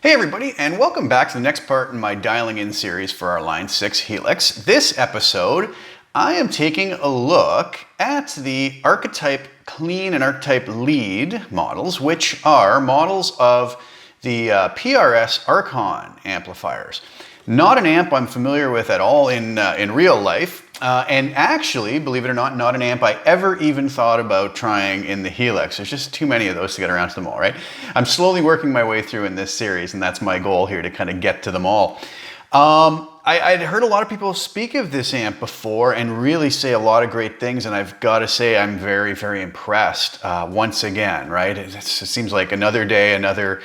Hey everybody, and welcome back to the next part in my dialing in series for our Line 6 Helix. This episode, I am taking a look at the Archetype Clean and Archetype Lead models, which are models of the PRS Archon amplifiers. Not an amp I'm familiar with at all in real life, and actually, believe it or not, not an amp I ever even thought about trying in the Helix. There's just too many of those to get around to them all, right? I'm slowly working my way through in this series, and that's my goal here, to kind of get to them all. I'd heard a lot of people speak of this amp before and really say a lot of great things, and I've got to say I'm very, very impressed once again, right? It seems like another day, another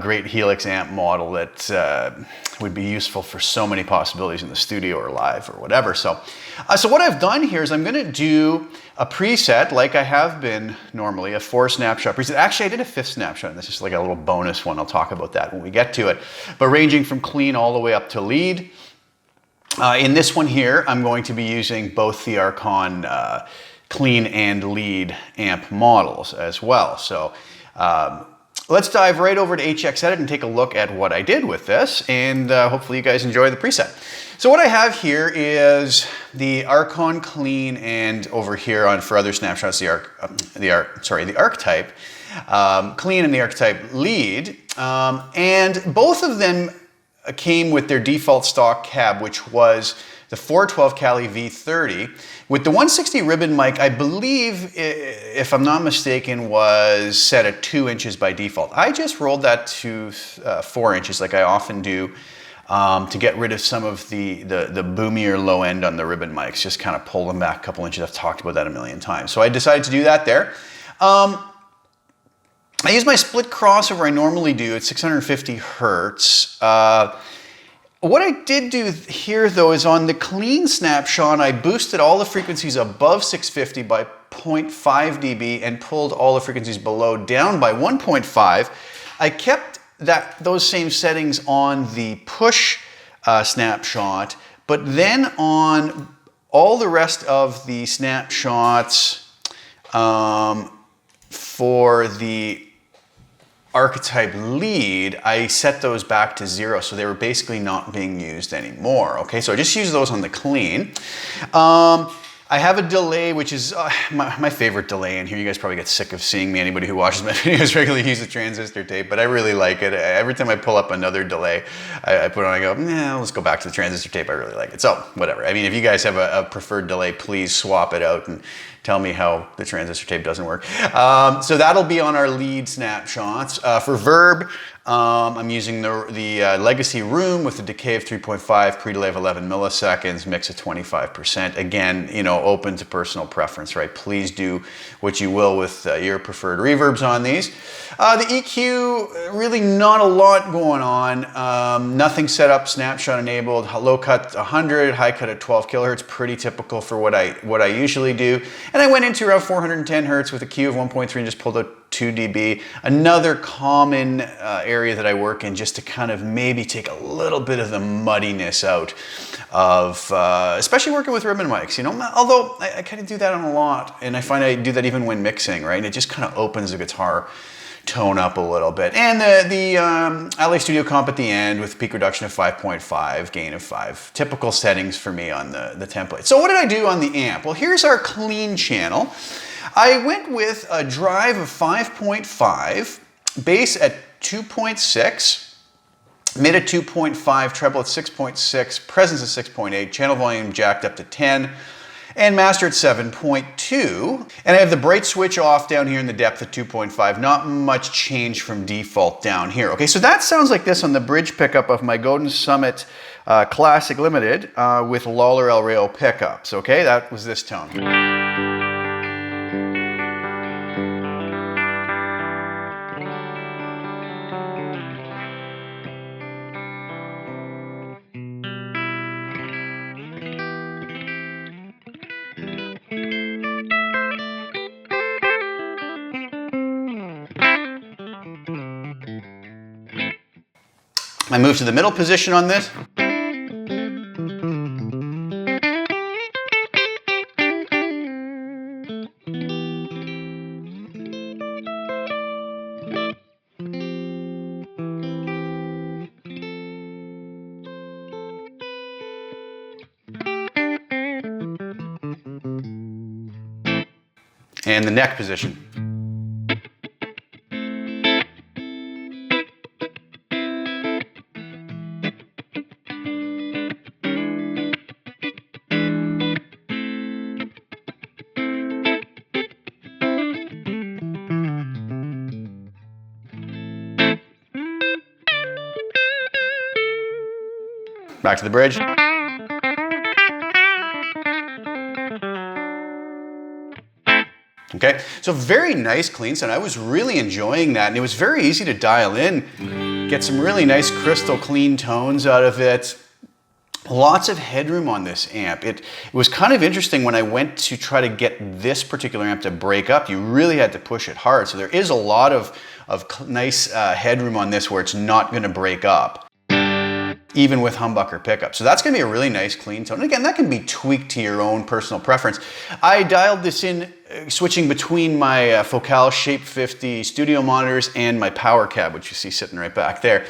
great Helix amp model that would be useful for so many possibilities in the studio or live or whatever. So what I've done here is I'm going to do a preset like I have been normally, a 4 snapshot preset. Actually, I did a 5th snapshot, and this is like a little bonus one. I'll talk about that when we get to it. But ranging from clean all the way up to lead. In this one here, I'm going to be using both the Archon clean and lead amp models as well. So let's dive right over to HX Edit and take a look at what I did with this, and hopefully you guys enjoy the preset. So what I have here is the Archon clean, and over here on for other snapshots, the Archetype clean and the Archetype lead, and both of them came with their default stock cab, which was the 412 Cali V30 with the 160 ribbon mic. I believe, if I'm not mistaken, was set at 2 inches by default. I just rolled that to 4 inches like I often do to get rid of some of the boomier low end on the ribbon mics, just kind of pull them back a couple inches. I've talked about that a million times. So I decided to do that there. I use my split crossover I normally do at 650 hertz. What I did do here though is on the clean snapshot, I boosted all the frequencies above 650 by 0.5 dB and pulled all the frequencies below down by 1.5. I kept those same settings on the push snapshot, but then on all the rest of the snapshots for the Archetype lead, I set those back to 0, so they were basically not being used anymore. Okay, so I just use those on the clean. I have a delay, which is my favorite delay in here. You guys probably get sick of seeing me. Anybody who watches my videos regularly use a transistor tape, but I really like it. Every time I pull up another delay, I put it on, I go, nah, let's go back to the transistor tape. I really like it. So whatever. I mean, if you guys have a preferred delay, please swap it out and tell me how the transistor tape doesn't work. So that'll be on our lead snapshots. For verb, I'm using the legacy room with a decay of 3.5, pre-delay of 11 milliseconds, mix of 25%. Again, you know, open to personal preference, right? Please do what you will with your preferred reverbs on these. The EQ, really not a lot going on. Nothing set up, snapshot enabled, low cut 100, high cut at 12 kilohertz, pretty typical for what I usually do. And I went into around 410 hertz with a Q of 1.3 and just pulled out 2 dB. Another common area that I work in, just to kind of maybe take a little bit of the muddiness out of, especially working with ribbon mics, you know, although I kind of do that on a lot, and I find I do that even when mixing, right? And it just kind of opens the guitar tone up a little bit. And the LA Studio Comp at the end with peak reduction of 5.5, gain of 5. Typical settings for me on the template. So what did I do on the amp? Well, here's our clean channel. I went with a drive of 5.5, bass at 2.6, mid at 2.5, treble at 6.6, presence at 6.8, channel volume jacked up to 10, and master at 7.2. And I have the bright switch off down here in the depth at 2.5. Not much change from default down here. Okay, so that sounds like this on the bridge pickup of my Godin Summit Classic Limited with Lawler El Rayo pickups. Okay, that was this tone. I move to the middle position on this. and the neck position. Back to the bridge. Okay, so very nice clean sound. I was really enjoying that, and it was very easy to dial in, get some really nice crystal clean tones out of it. Lots of headroom on this amp. It was kind of interesting when I went to try to get this particular amp to break up. You really had to push it hard, so there is a lot of nice headroom on this where it's not going to break up, even with humbucker pickup. So that's going to be a really nice clean tone. And again, that can be tweaked to your own personal preference. I dialed this in switching between my Focal Shape 50 studio monitors and my power cab, which you see sitting right back there.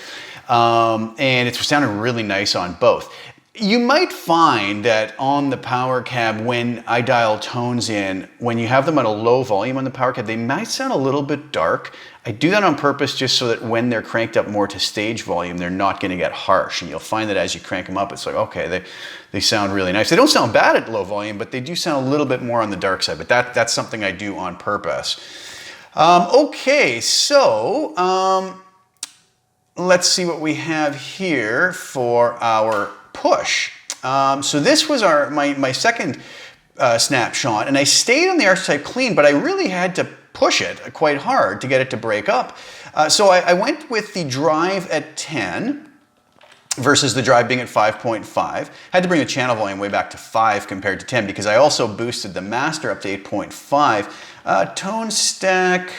And it sounded really nice on both. You might find that on the power cab, when I dial tones in, when you have them at a low volume on the power cab, they might sound a little bit dark. I do that on purpose just so that when they're cranked up more to stage volume, they're not going to get harsh. And you'll find that as you crank them up, it's like, okay, they sound really nice. They don't sound bad at low volume, but they do sound a little bit more on the dark side. But that's something I do on purpose. Okay, so let's see what we have here for our push. So this was my second snapshot, and I stayed on the Archetype Clean, but I really had to push it quite hard to get it to break up. So I went with the drive at 10 versus the drive being at 5.5. Had to bring the channel volume way back to 5 compared to 10 because I also boosted the master up to 8.5. Tone stack,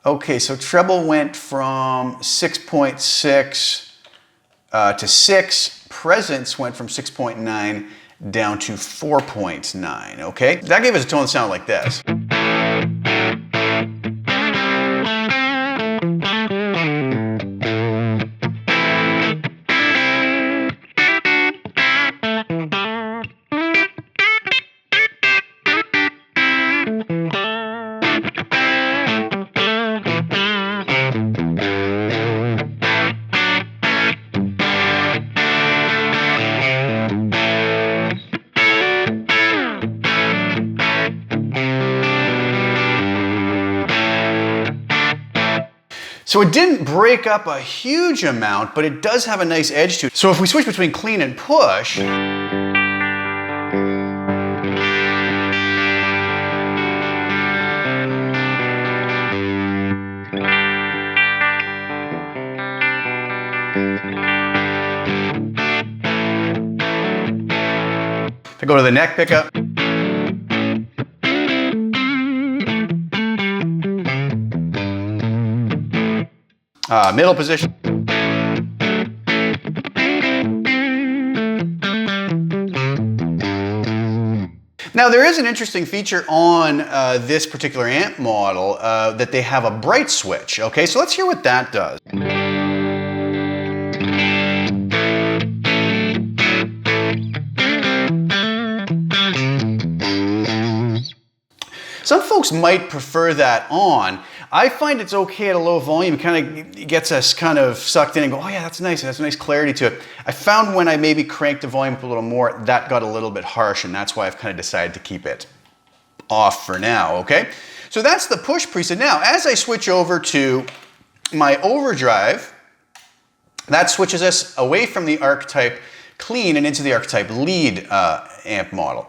okay, so treble went from 6.6 to 6. Presence went from 6.9 down to 4.9, okay? That gave us a tone that sounded like this. So it didn't break up a huge amount, but it does have a nice edge to it. So if we switch between clean and push, if I go to the neck pickup, middle position. Now there is an interesting feature on this particular amp model that they have a bright switch. Okay, so let's hear what that does. Some folks might prefer that on. I find it's okay at a low volume. It kind of gets us kind of sucked in and go, oh yeah, that's nice. It has a nice clarity to it. I found when I maybe cranked the volume up a little more, that got a little bit harsh, and that's why I've kind of decided to keep it off for now, okay? So that's the push preset. Now, as I switch over to my Overdrive, that switches us away from the Archetype Clean and into the Archetype Lead amp model.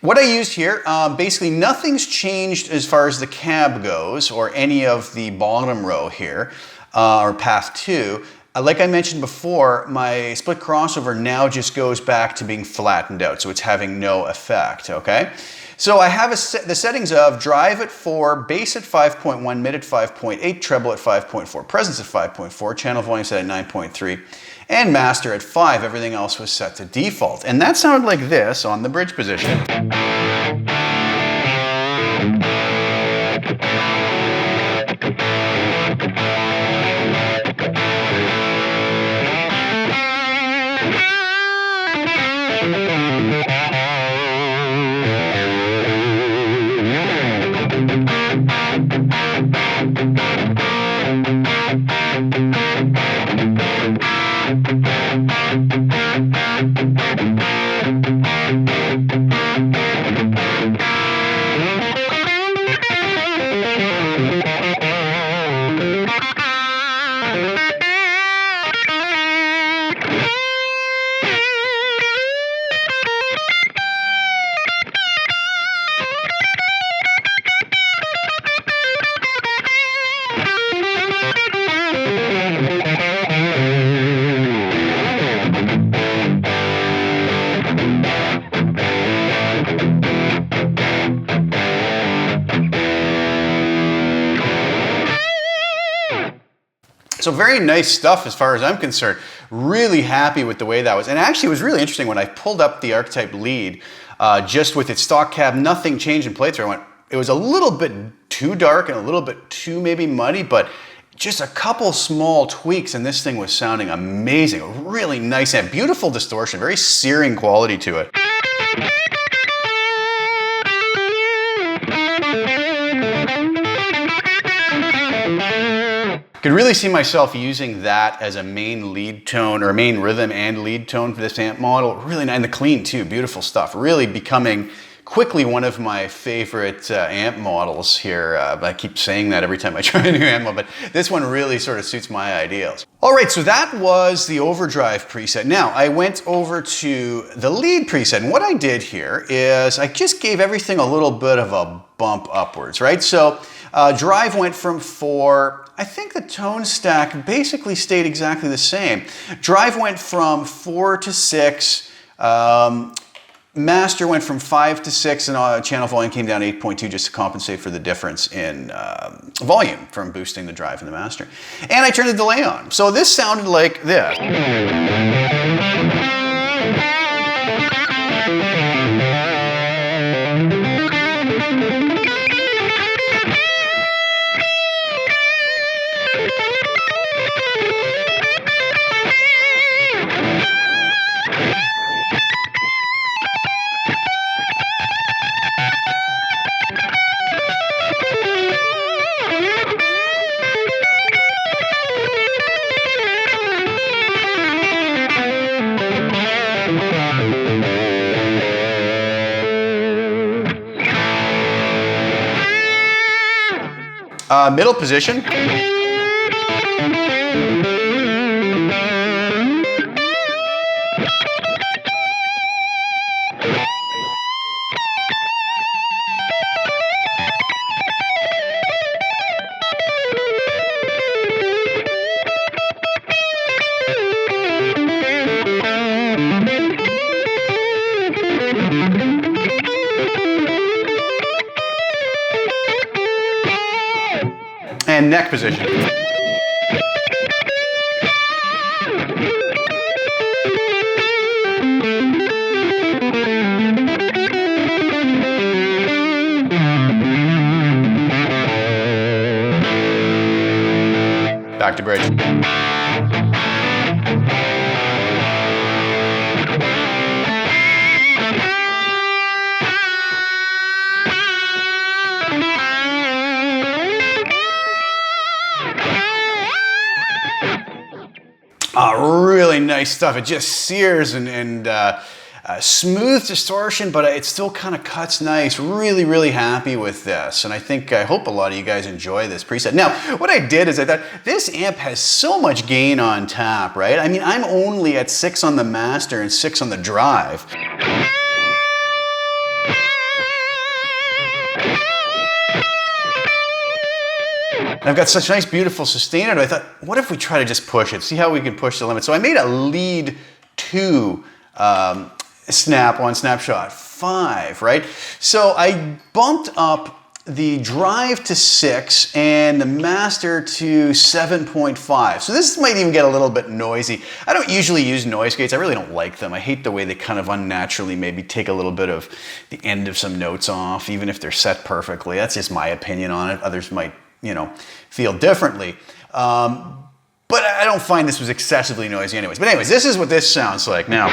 What I used here, basically nothing's changed as far as the cab goes or any of the bottom row here, or path 2. Like I mentioned before, my split crossover now just goes back to being flattened out, so it's having no effect, okay? So I have the settings of drive at 4, bass at 5.1, mid at 5.8, treble at 5.4, presence at 5.4, channel volume set at 9.3, and master at 5. Everything else was set to default. And that sounded like this on the bridge position. So very nice stuff as far as I'm concerned. Really happy with the way that was. And actually it was really interesting when I pulled up the Archetype Lead, just with its stock cab, nothing changed in play-through. I went, it was a little bit too dark and a little bit too maybe muddy, but just a couple small tweaks and this thing was sounding amazing. A really nice amp, beautiful distortion, very searing quality to it. Could really see myself using that as a main lead tone or main rhythm and lead tone for this amp model. Really nice, and the clean too, beautiful stuff. Really becoming quickly one of my favorite amp models here. I keep saying that every time I try a new amp model, but this one really sort of suits my ideals. All right, so that was the Overdrive preset. Now I went over to the lead preset, and what I did here is I just gave everything a little bit of a bump upwards, right? So drive went from 4, I think the tone stack basically stayed exactly the same. Drive went from 4 to 6, master went from 5 to 6, and channel volume came down to 8.2 just to compensate for the difference in volume from boosting the drive and the master. And I turned the delay on. So this sounded like this. Middle position. And neck position. Back to bridge. Really nice stuff. It just sears and smooth distortion, but it still kind of cuts nice. Really, really happy with this. And I hope a lot of you guys enjoy this preset. Now, what I did is I thought, this amp has so much gain on tap, right? I mean, I'm only at 6 on the master and 6 on the drive. And I've got such nice, beautiful sustain out of it. I thought, what if we try to just push it? See how we can push the limit. So I made a lead 2 snap on Snapshot 5, right? So I bumped up the drive to 6 and the master to 7.5. So this might even get a little bit noisy. I don't usually use noise gates. I really don't like them. I hate the way they kind of unnaturally maybe take a little bit of the end of some notes off, even if they're set perfectly. That's just my opinion on it. Others might, feel differently. But I don't find this was excessively noisy anyways. But anyways, this is what this sounds like now.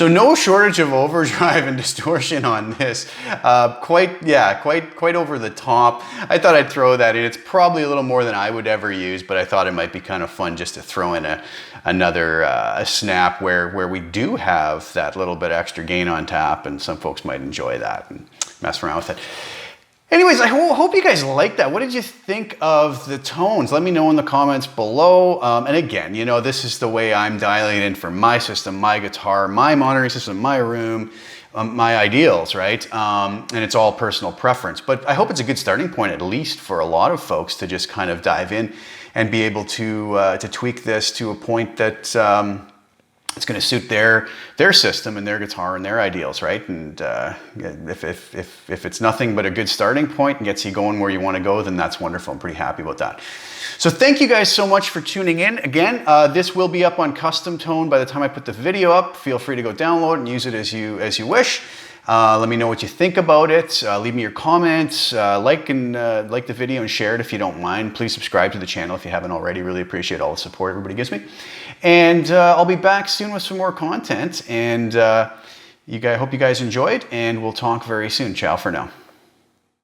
So no shortage of overdrive and distortion on this. Quite over the top. I thought I'd throw that in. It's probably a little more than I would ever use, but I thought it might be kind of fun just to throw in another snap where we do have that little bit extra gain on tap, and some folks might enjoy that and mess around with it. Anyways, I hope you guys liked that. What did you think of the tones? Let me know in the comments below. And again, you know, this is the way I'm dialing it in for my system, my guitar, my monitoring system, my room, my ideals, right? And it's all personal preference. But I hope it's a good starting point, at least for a lot of folks, to just kind of dive in and be able to tweak this to a point that it's going to suit their system and their guitar and their ideals, right? And if it's nothing but a good starting point and gets you going where you want to go, then that's wonderful. I'm pretty happy about that. So thank you guys so much for tuning in. Again, this will be up on CustomTone by the time I put the video up. Feel free to go download and use it as you wish. Let me know what you think about it. Leave me your comments. Like the video and share it if you don't mind. Please subscribe to the channel if you haven't already. Really appreciate all the support everybody gives me. And I'll be back soon with some more content. And hope you guys enjoyed, and we'll talk very soon. Ciao for now.